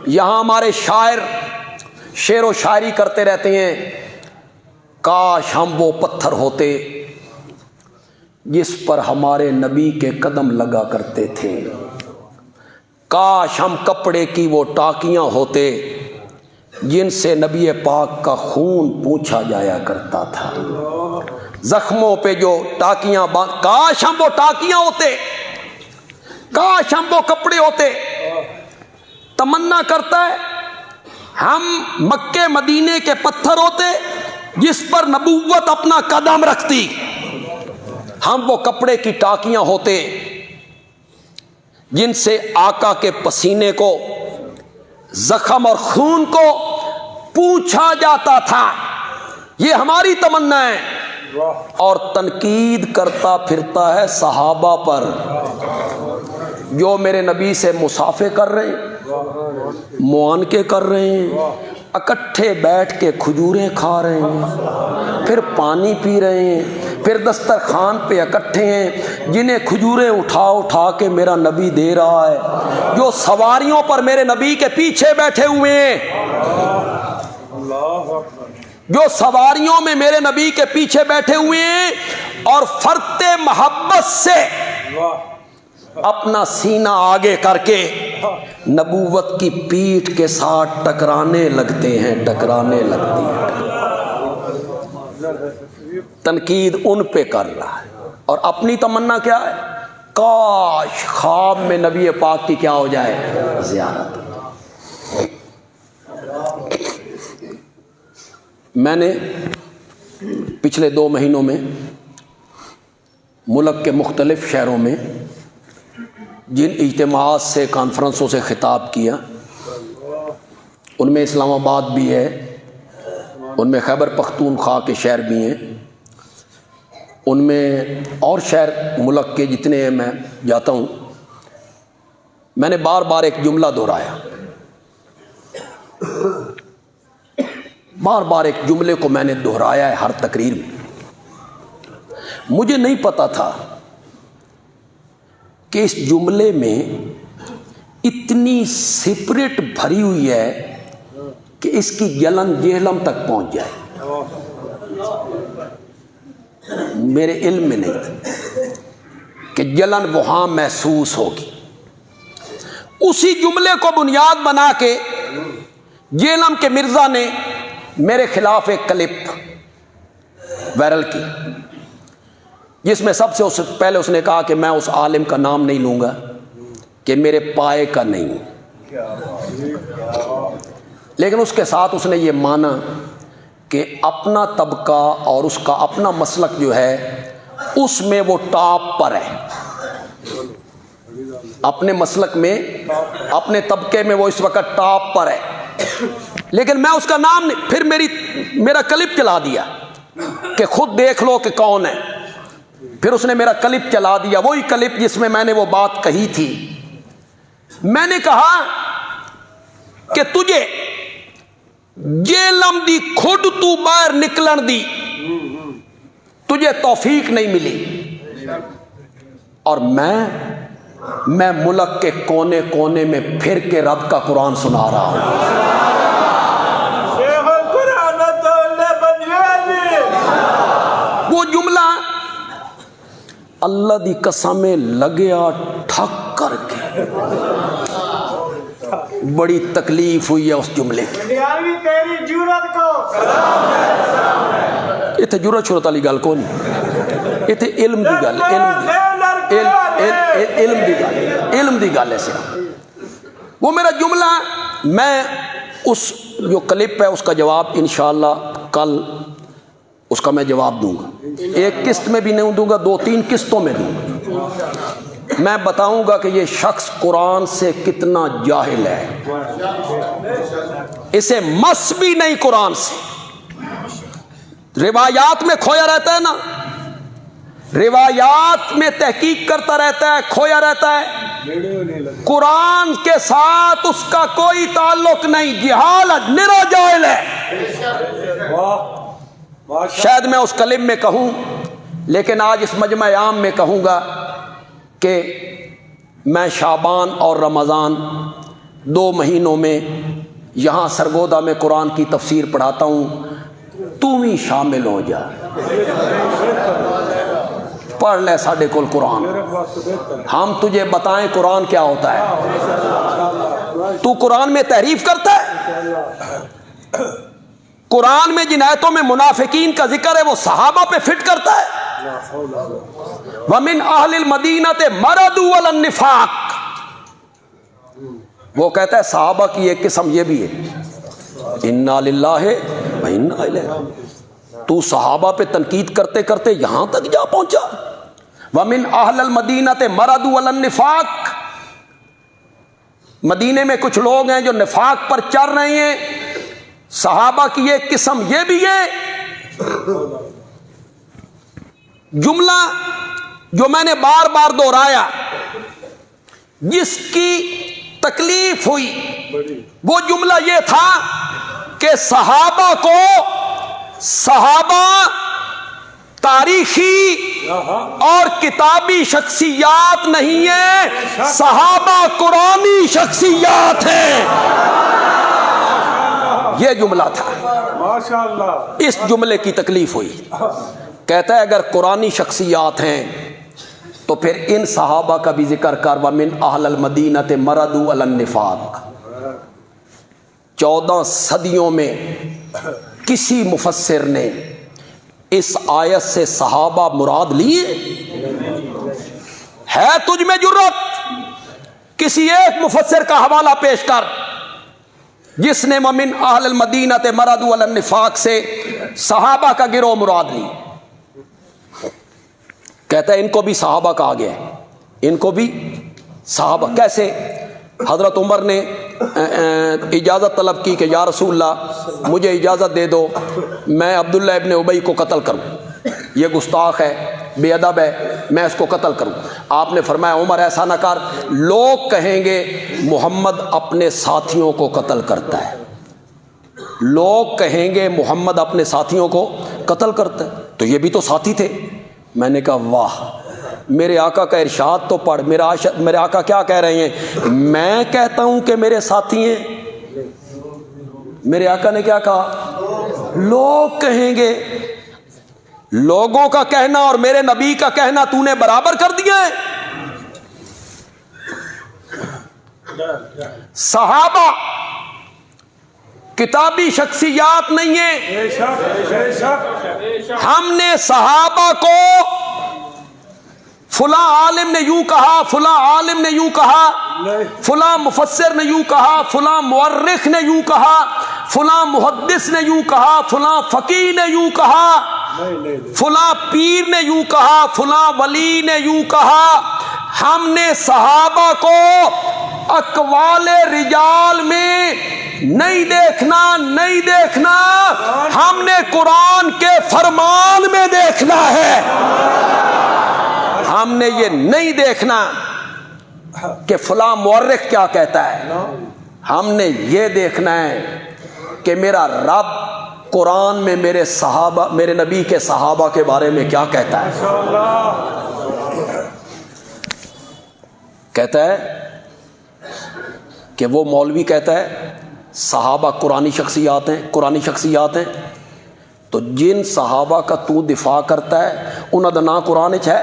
یہاں ہمارے شاعر شعر و شاعری کرتے رہتے ہیں، کاش ہم وہ پتھر ہوتے جس پر ہمارے نبی کے قدم لگا کرتے تھے، کاش ہم کپڑے کی وہ ٹاکیاں ہوتے جن سے نبی پاک کا خون پوچھا جایا کرتا تھا، زخموں پہ جو ٹاکیاں کاش ہم وہ ٹاکیاں ہوتے، کاش ہم وہ کپڑے ہوتے۔ تمنا کرتا ہے ہم مکے مدینے کے پتھر ہوتے جس پر نبوت اپنا قدم رکھتی، ہم وہ کپڑے کی ٹاکیاں ہوتے جن سے آقا کے پسینے کو، زخم اور خون کو پوچھا جاتا تھا۔ یہ ہماری تمنا ہے، اور تنقید کرتا پھرتا ہے صحابہ پر جو میرے نبی سے مصافحے کر رہے ہیں، معانقے کر رہے ہیں، اکٹھے بیٹھ کے کھجوریں کھا رہے ہیں، پھر پانی پی رہے ہیں، پھر دسترخوان پہ اکٹھے ہیں، جنہیں کھجوریں اٹھا اٹھا کے میرا نبی دے رہا ہے، جو سواریوں پر میرے نبی کے پیچھے بیٹھے ہوئے ہیں، جو سواریوں میں میرے نبی کے پیچھے بیٹھے ہوئے ہیں، اور فرط محبت سے اپنا سینہ آگے کر کے نبوت کی پیٹھ کے ساتھ ٹکرانے لگتے ہیں، ٹکرانے لگتی ہیں۔ تنقید ان پہ کر رہا ہے، اور اپنی تمنا کیا ہے؟ کاش خواب میں نبی پاک کی کیا ہو جائے؟ زیارت۔ میں نے پچھلے 2 مہینوں میں ملک کے مختلف شہروں میں جن اجتماعات سے، کانفرنسوں سے خطاب کیا، ان میں اسلام آباد بھی ہے، ان میں خیبر پختونخوا کے شہر بھی ہیں، ان میں اور شہر ملک کے جتنے ہیں میں جاتا ہوں، میں نے بار بار ایک جملہ دہرایا، بار بار ایک جملے کو میں نے دہرایا ہے ہر تقریر میں۔ مجھے نہیں پتا تھا کہ اس جملے میں اتنی سپرٹ بھری ہوئی ہے کہ اس کی جلن جہلم تک پہنچ جائے، میرے علم میں نہیں تھا کہ جلن وہاں محسوس ہوگی۔ اسی جملے کو بنیاد بنا کے جہلم کے مرزا نے میرے خلاف ایک کلپ وائرل کی، جس میں سب سے پہلے اس نے کہا کہ میں اس عالم کا نام نہیں لوں گا کہ میرے پائے کا نہیں، لیکن اس کے ساتھ اس نے یہ مانا کہ اپنا طبقہ اور اس کا اپنا مسلک جو ہے اس میں وہ ٹاپ پر ہے، اپنے مسلک میں، اپنے طبقے میں وہ اس وقت ٹاپ پر ہے، لیکن میں اس کا نام نہیں۔ پھر میرا کلپ چلا دیا کہ خود دیکھ لو کہ کون ہے۔ پھر اس نے میرا کلپ چلا دیا، وہی کلپ جس میں نے وہ بات کہی تھی۔ میں نے کہا کہ تجھے جیلم دی کھڈ تو باہر نکلن دی تجھے توفیق نہیں ملی، اور میں ملک کے کونے کونے میں پھر کے رب کا قرآن سنا رہا ہوں۔ وہ جملہ اللہ دی قسم لگیا ٹھک کر کے، بڑی تکلیف ہوئی ہے اس جملے کی۔ اتنے جرت شرط والی گل کون، اتنے علم دی گل، علم دی گل ہے۔ وہ میرا جملہ، میں اس جو کلپ ہے اس کا جواب انشاءاللہ کل اس کا میں جواب دوں گا، ایک قسط میں بھی نہیں دوں گا، 2-3 قسطوں میں دوں گا۔ میں بتاؤں گا کہ یہ شخص قرآن سے کتنا جاہل ہے، اسے مس بھی نہیں قرآن سے، روایات میں کھویا رہتا ہے نا، روایات میں تحقیق کرتا رہتا ہے، کھویا رہتا ہے، قرآن کے ساتھ اس کا کوئی تعلق نہیں، جہالت، نرا جاہل ہے۔ شاید میں اس کلم میں کہوں، لیکن آج اس مجمع عام میں کہوں گا کہ میں شعبان اور رمضان 2 مہینوں میں یہاں سرگودا میں قرآن کی تفسیر پڑھاتا ہوں، تو بھی شامل ہو جا، پڑھ لے ساڈے کول قرآن، ہم تجھے بتائیں قرآن کیا ہوتا ہے۔ تو قرآن میں تحریف کرتا ہے، قرآن میں جن آیتوں میں منافقین کا ذکر ہے وہ صحابہ پہ فٹ کرتا ہے۔ وَمِنْ أَهْلِ الْمَدِينَةِ مَرَضُوا عَلَى النِّفَاقِ، وہ کہتا ہے صحابہ کی ایک قسم یہ بھی ہے، اِنَّا لِلَّهِ وَإِنَّا إِلَيْهِ، تو صحابہ پہ تنقید کرتے کرتے یہاں تک جا پہنچا۔ وَمِنْ أَهْلِ الْمَدِينَةِ مَرَضُوا عَلَى النِّفَاقِ، مدینے میں کچھ لوگ ہیں جو نفاق پر چل رہے ہیں، صحابہ کی ایک قسم یہ بھی ہے۔ جملہ جو میں نے بار بار دہرایا، جس کی تکلیف ہوئی وہ جملہ یہ تھا کہ صحابہ کو، صحابہ تاریخی اور کتابی شخصیات نہیں ہیں، صحابہ قرآنی شخصیات ہیں، یہ جملہ تھا۔ اس جملے کی تکلیف ہوئی، کہتا ہے اگر قرآنی شخصیات ہیں تو پھر ان صحابہ کا بھی ذکر کر، وَمِنْ أَهْلِ الْمَدِينَةِ مَرَضُوا عَلَى النِّفَاقِ۔ 14 صدیوں میں کسی مفسر نے اس آیت سے صحابہ مراد لیے؟ ہے تجھ میں جرت؟ کسی ایک مفسر کا حوالہ پیش کر جس نے وَمِنْ أَهْلِ الْمَدِينَةِ مَرَضُوا عَلَى النِّفَاقِ سے صحابہ کا گروہ مراد لی۔ کہتا ہے ان کو بھی صحابہ کہا گیا ہے، ان کو بھی صحابہ۔ کیسے؟ حضرت عمر نے اجازت طلب کی کہ یا رسول اللہ مجھے اجازت دے دو، میں عبداللہ ابن ابی کو قتل کروں، یہ گستاخ ہے، بے ادب ہے، میں اس کو قتل کروں۔ آپ نے فرمایا عمر ایسا نہ کر، لوگ کہیں گے محمد اپنے ساتھیوں کو قتل کرتا ہے، لوگ کہیں گے محمد اپنے ساتھیوں کو قتل کرتا ہے، تو یہ بھی تو ساتھی تھے۔ میں نے کہا واہ، میرے آقا کا ارشاد تو پڑھ، میرے آقا کیا کہہ رہے ہیں؟ میں کہتا ہوں کہ میرے ساتھی ہیں، میرے آقا نے کیا کہا؟ لوگ کہیں گے۔ لوگوں کا کہنا اور میرے نبی کا کہنا تو نے برابر کر دیا ہے۔ صحابہ کتابی شخصیات نہیں ہیں، ہم نے صحابہ کو فلاں عالم نے یوں کہا، فلاں عالم نے یوں کہا، فلاں مفسر نے یوں کہا، فلاں مورخ نے یوں کہا، فلاں محدث نے یوں کہا، فلاں فقیہ نے یوں کہا، فلاں پیر نے یوں کہا، فلاں ولی نے یوں کہا۔ ہم نے صحابہ کو اقوال رجال میں نہیں دیکھنا، نہیں دیکھنا، ہم نے قرآن کے فرمان میں دیکھنا ہے۔ ہم نے یہ نہیں دیکھنا کہ فلاں مورخ کیا کہتا ہے، ہم نے یہ دیکھنا ہے کہ میرا رب قرآن میں میرے صحابہ، میرے نبی کے صحابہ کے بارے میں کیا کہتا ہے۔ کہتا ہے کہ وہ مولوی کہتا ہے صحابہ قرآنی شخصیات ہیں، قرآنی شخصیات ہیں، تو جن صحابہ کا تو دفاع کرتا ہے انہوں کا نام قرآن ہے،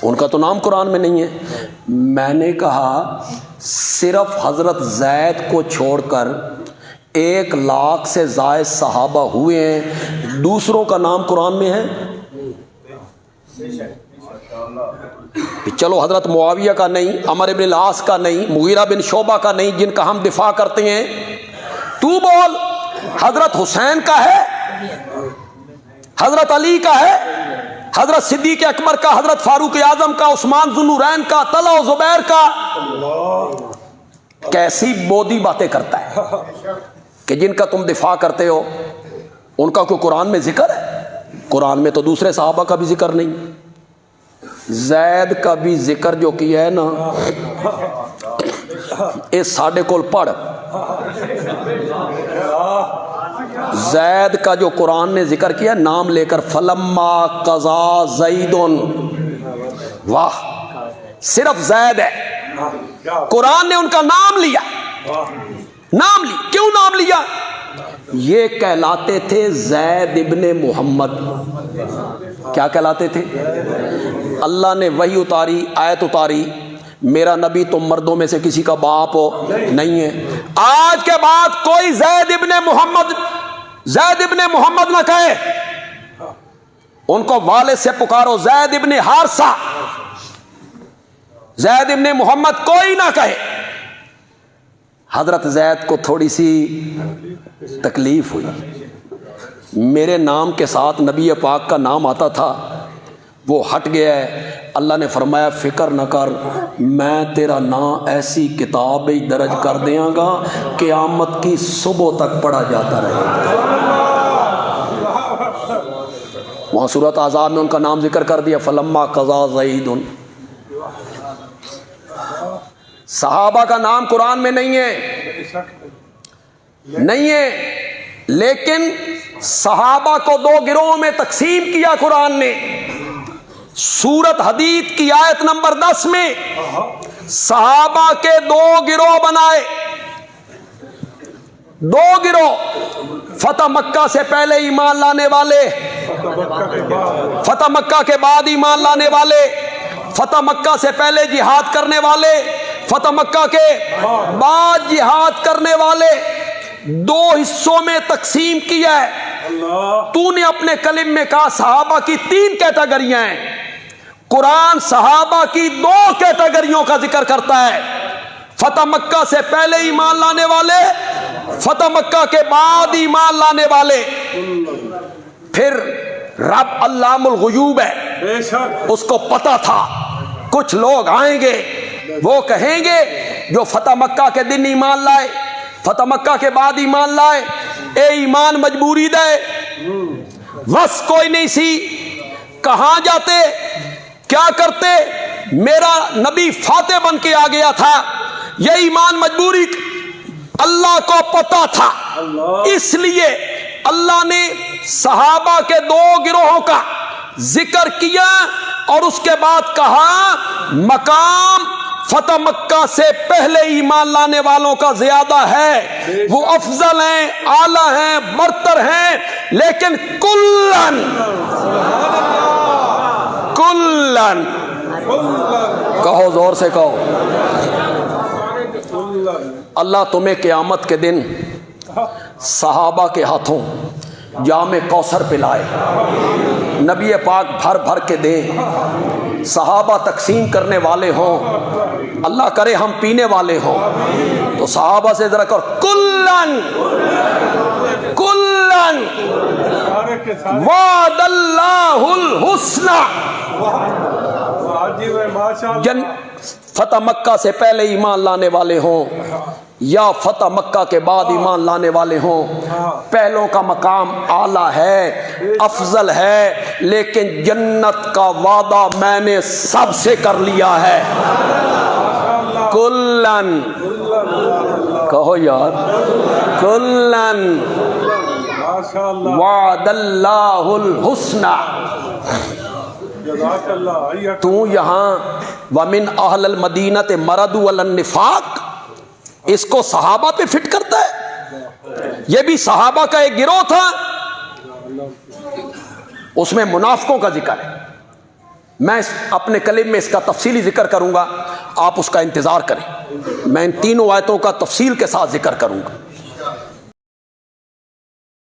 ان کا تو نام قرآن میں نہیں ہے۔ میں نے کہا صرف حضرت زید کو چھوڑ کر 1,00,000 سے زائد صحابہ ہوئے ہیں، دوسروں کا نام قرآن میں ہے؟ چلو حضرت معاویہ کا نہیں، عمر بن العاص کا نہیں، مغیرہ بن شعبہ کا نہیں، جن کا ہم دفاع کرتے ہیں، تو بول حضرت حسین کا ہے، حضرت علی کا ہے، حضرت صدیق اکبر کا، حضرت فاروق اعظم کا، عثمان ذو النورین کا، طلحہ و زبیر کا۔ کیسی بودی باتیں کرتا ہے کہ جن کا تم دفاع کرتے ہو ان کا کوئی قرآن میں ذکر ہے؟ قرآن میں تو دوسرے صحابہ کا بھی ذکر نہیں، زید کا بھی ذکر جو کیا ہے نا، اس ساڈے کول پڑھ، زید کا جو قرآن نے ذکر کیا نام لے کر، فلما قضا زید، واہ، صرف زید ہے. قرآن نے ان کا نام لیا. نام لی. کیوں نام لیا؟ یہ کہلاتے تھے زید ابن محمد. کیا کہلاتے تھے؟ اللہ نے وحی اتاری، آیت اتاری، میرا نبی تم مردوں میں سے کسی کا باپ نہیں ہے. آج کے بعد کوئی زید ابن محمد نہ کہے. ان کو والد سے پکارو، زید ابن حارثہ. زید ابن محمد کوئی نہ کہے. حضرت زید کو تھوڑی سی تکلیف ہوئی. میرے نام کے ساتھ نبی پاک کا نام آتا تھا، وہ ہٹ گیا ہے. اللہ نے فرمایا فکر نہ کر، میں تیرا نام ایسی کتاب درج کر دیاں گا قیامت کی صبح تک پڑھا جاتا رہے گا. وہاں سورۃ احزاب میں ان کا نام ذکر کر دیا، فلما قضا زید. صحابہ کا نام قرآن میں نہیں ہے، لیکن صحابہ کو دو گروہوں میں تقسیم کیا قرآن نے. سورۃ حدید کی آیت نمبر 10 میں صحابہ کے دو گروہ بنائے. دو گروہ، فتح مکہ سے پہلے ایمان لانے والے، فتح مکہ کے بعد ایمان لانے والے، فتح مکہ سے پہلے جہاد کرنے والے، فتح مکہ کے بعد جہاد کرنے والے. دو حصوں میں تقسیم کیا ہے. تو نے اپنے کلم میں کہا صحابہ کی 3 کیٹیگریاں ہیں. قرآن صحابہ کی 2 کیٹیگریوں کا ذکر کرتا ہے، فتح مکہ سے پہلے ایمان لانے والے، فتح مکہ کے بعد ایمان لانے والے. پھر رب علام الغیوب ہے، اس کو پتا تھا کچھ لوگ آئیں گے، وہ کہیں گے جو فتح مکہ کے دن ایمان لائے، فتح مکہ کے بعد ایمان لائے، اے ایمان مجبوری دے، بس کوئی نہیں سی، کہاں جاتے، کیا کرتے، میرا نبی فاتح بن کے آ گیا تھا. یہ ایمان مجبوری اللہ کو پتا تھا، اس لیے اللہ نے صحابہ کے 2 گروہوں کا ذکر کیا اور اس کے بعد کہا مقام فتح مکہ سے پہلے ایمان لانے والوں کا زیادہ ہے، وہ افضل ہیں، اعلیٰ ہیں، برتر ہیں، لیکن کلن کہو، زور سے کہو، اللہ تمہیں قیامت کے دن صحابہ کے ہاتھوں جام کوثر پلائے، نبی پاک بھر بھر کے دے، صحابہ تقسیم کرنے والے ہوں، اللہ کرے ہم پینے والے ہوں. تو صحابہ سے ذرا کر کلن وعد اللہ الحسنى. فتح مکہ سے پہلے ایمان لانے والے ہوں یا فتح مکہ کے بعد ایمان لانے والے ہوں، پہلوں کا مقام اعلیٰ ہے، افضل ہے، لیکن جنت کا وعدہ میں نے سب سے کر لیا ہے. کلن کہو یار، کلن وعد اللہ الحسنى. تو یہاں ومن اہل المدینہ مردوا علی النفاق، اس کو صحابہ پہ فٹ کرتا ہے. یہ بھی صحابہ کا ایک گروہ تھا، اس میں منافقوں کا ذکر ہے. میں اپنے کلم میں اس کا تفصیلی ذکر کروں گا، آپ اس کا انتظار کریں. میں ان تینوں آیتوں کا تفصیل کے ساتھ ذکر کروں گا.